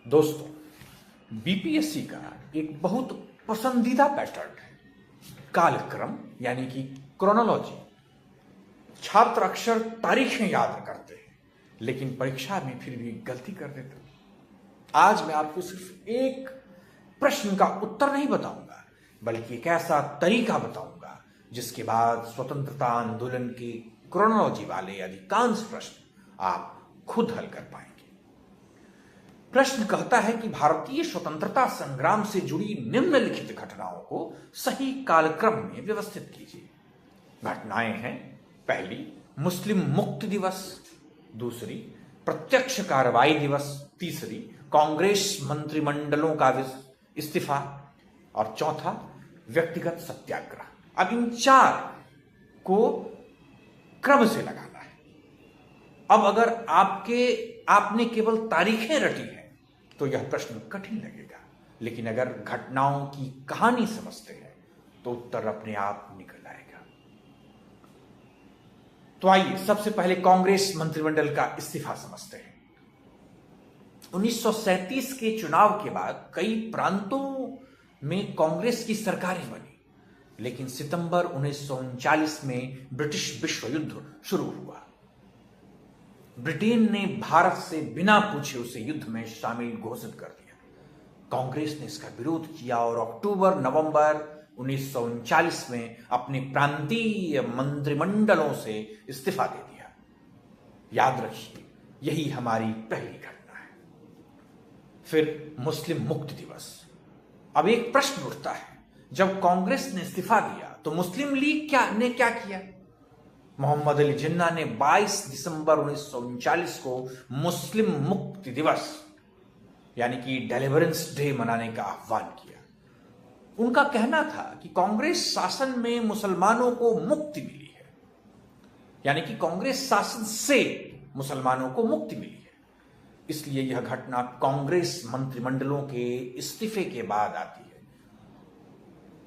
दोस्तों, बीपीएससी का एक बहुत पसंदीदा पैटर्न है कालक्रम, यानी कि क्रोनोलॉजी। छात्र अक्सर तारीखें याद करते हैं, लेकिन परीक्षा में फिर भी गलती कर देते हैं। आज मैं आपको सिर्फ एक प्रश्न का उत्तर नहीं बताऊंगा, बल्कि एक ऐसा तरीका बताऊंगा जिसके बाद स्वतंत्रता आंदोलन के क्रोनोलॉजी वाले अधिकांश प्रश्न आप खुद हल कर पाएंगे। प्रश्न कहता है कि भारतीय स्वतंत्रता संग्राम से जुड़ी निम्नलिखित घटनाओं को सही कालक्रम में व्यवस्थित कीजिए। घटनाएं हैं: पहली, मुस्लिम मुक्ति दिवस; दूसरी, प्रत्यक्ष कार्रवाई दिवस; तीसरी, कांग्रेस मंत्रिमंडलों का इस्तीफा; और चौथा, व्यक्तिगत सत्याग्रह। अब इन चार को क्रम से लगाना है। अब अगर आपने केवल तारीखें रटी हैं तो यह प्रश्न कठिन लगेगा, लेकिन अगर घटनाओं की कहानी समझते हैं तो उत्तर अपने आप निकल आएगा। तो आइए सबसे पहले कांग्रेस मंत्रिमंडल का इस्तीफा समझते हैं। 1937 के चुनाव के बाद कई प्रांतों में कांग्रेस की सरकारें बनी, लेकिन सितंबर 1939 में ब्रिटिश विश्व युद्ध शुरू हुआ। ब्रिटेन ने भारत से बिना पूछे उसे युद्ध में शामिल घोषित कर दिया। कांग्रेस ने इसका विरोध किया और अक्टूबर-नवंबर 1939 में अपने प्रांतीय मंत्रिमंडलों से इस्तीफा दे दिया। याद रखिए, यही हमारी पहली घटना है। फिर मुस्लिम मुक्ति दिवस। अब एक प्रश्न उठता है, जब कांग्रेस ने इस्तीफा दिया तो मुस्लिम लीग ने क्या किया? मोहम्मद अली जिन्ना ने 22 दिसंबर 1939 को मुस्लिम मुक्ति दिवस यानी कि डेलिवरेंस डे मनाने का आह्वान किया। उनका कहना था कि कांग्रेस शासन में मुसलमानों को मुक्ति मिली है, यानी कि कांग्रेस शासन से मुसलमानों को मुक्ति मिली है। इसलिए यह घटना कांग्रेस मंत्रिमंडलों के इस्तीफे के बाद आती है।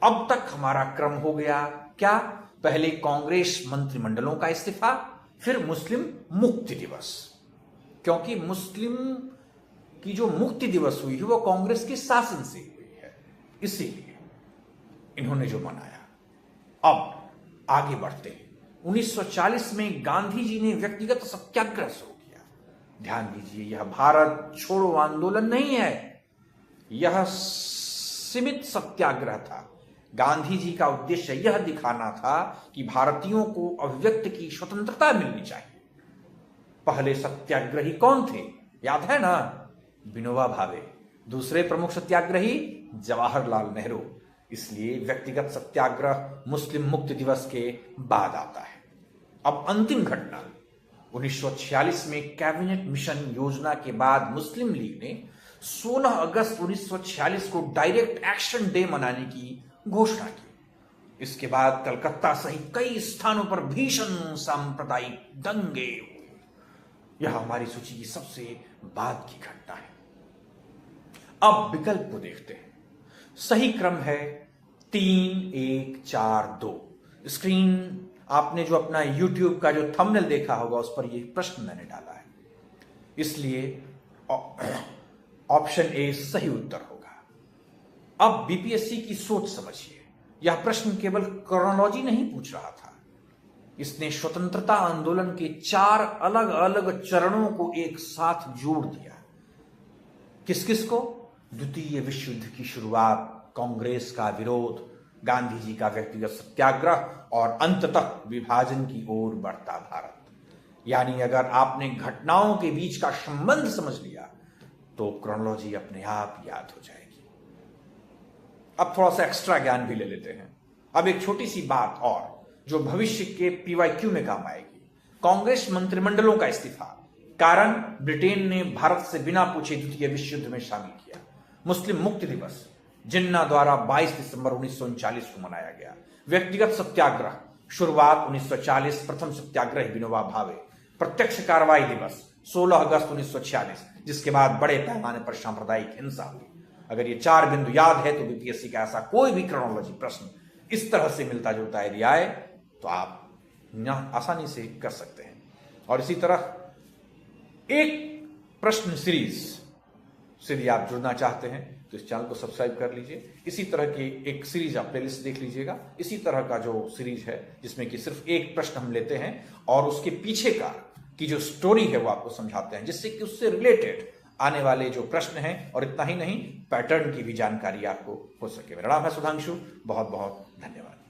अब तक हमारा क्रम हो गया क्या? पहले कांग्रेस मंत्रिमंडलों का इस्तीफा, फिर मुस्लिम मुक्ति दिवस। क्योंकि मुस्लिम की जो मुक्ति दिवस हुई है वो कांग्रेस के शासन से हुई है, इसीलिए इन्होंने जो मनाया। अब आगे बढ़ते हैं। 1940 में गांधी जी ने व्यक्तिगत सत्याग्रह शुरू किया। ध्यान दीजिए, यह भारत छोड़ो आंदोलन नहीं है, यह सीमित सत्याग्रह था। गांधी जी का उद्देश्य यह दिखाना था कि भारतीयों को अभिव्यक्ति की स्वतंत्रता मिलनी चाहिए। पहले सत्याग्रही कौन थे? याद है ना? विनोबा भावे। दूसरे प्रमुख सत्याग्रही जवाहरलाल नेहरू। इसलिए व्यक्तिगत सत्याग्रह मुस्लिम मुक्ति दिवस के बाद आता है। अब अंतिम घटना, 1946 में कैबिनेट मिशन योजना के बाद मुस्लिम लीग ने 16 अगस्त 1946 को डायरेक्ट एक्शन डे मनाने की घोषणा की। इसके बाद कलकत्ता सहित कई स्थानों पर भीषण सांप्रदायिक दंगे हुए। यह हमारी सूची की सबसे बाद की घटना है। अब विकल्प को देखते हैं। सही क्रम है 3, 1, 4, 2। स्क्रीन आपने जो अपना YouTube का जो थंबनेल देखा होगा उस पर यह प्रश्न मैंने डाला है, इसलिए ऑप्शन ए सही उत्तर होगा। अब बीपीएससी की सोच समझिए। यह प्रश्न केवल क्रोनोलॉजी नहीं पूछ रहा था, इसने स्वतंत्रता आंदोलन के 4 अलग अलग चरणों को एक साथ जोड़ दिया। किस किस को? द्वितीय विश्व युद्ध की शुरुआत, कांग्रेस का विरोध, गांधी जी का व्यक्तिगत सत्याग्रह और अंततः विभाजन की ओर बढ़ता भारत। यानी अगर आपने घटनाओं के बीच का संबंध समझ लिया तो क्रोनोलॉजी अपने आप याद हो जाएगी। अब थोड़ा सा एक्स्ट्रा ज्ञान भी ले लेते हैं। अब एक छोटी सी बात और जो भविष्य के पीवाईक्यू में काम आएगी। कांग्रेस मंत्रिमंडलों का इस्तीफा, कारण ब्रिटेन ने भारत से बिना पूछे द्वितीय विश्व युद्ध में शामिल किया। मुस्लिम मुक्ति दिवस, जिन्ना द्वारा 22 दिसंबर 1939 को मनाया गया। व्यक्तिगत सत्याग्रह, शुरुआत 1940, प्रथम सत्याग्रही विनोबा भावे। प्रत्यक्ष कार्रवाई दिवस 16 अगस्त 1946, जिसके बाद बड़े पैमाने पर सांप्रदायिक हिंसा हुई। अगर ये 4 बिंदु याद है तो बीपीएससी का ऐसा कोई भी क्रोनोलॉजी प्रश्न इस तरह से मिलता जुलता यदि आए तो आप आसानी से कर सकते हैं। और इसी तरह एक प्रश्न सीरीज से यदि आप जुड़ना चाहते हैं तो इस चैनल को सब्सक्राइब कर लीजिए। इसी तरह की एक सीरीज आप प्लेलिस्ट देख लीजिएगा। इसी तरह का जो सीरीज है जिसमें कि सिर्फ एक प्रश्न हम लेते हैं और उसके पीछे का की जो स्टोरी है वो आपको समझाते हैं, जिससे कि उससे रिलेटेड आने वाले जो प्रश्न हैं और इतना ही नहीं पैटर्न की भी जानकारी आपको हो सके। मेरा नाम है सुधांशु, बहुत बहुत धन्यवाद।